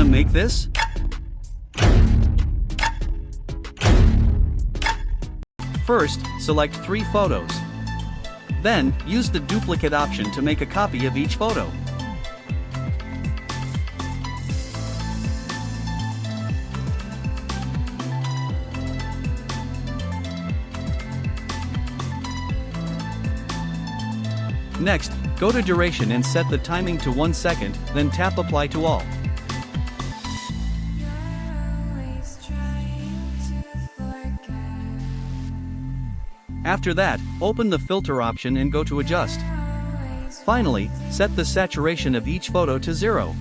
wanna make this? First, select 3 photos. Then, use the duplicate option to make a copy of each photo. Next, go to duration and set the timing to 1 second, then tap apply to all. After that, open the filter option and go to adjust. Finally, set the saturation of each photo to 0.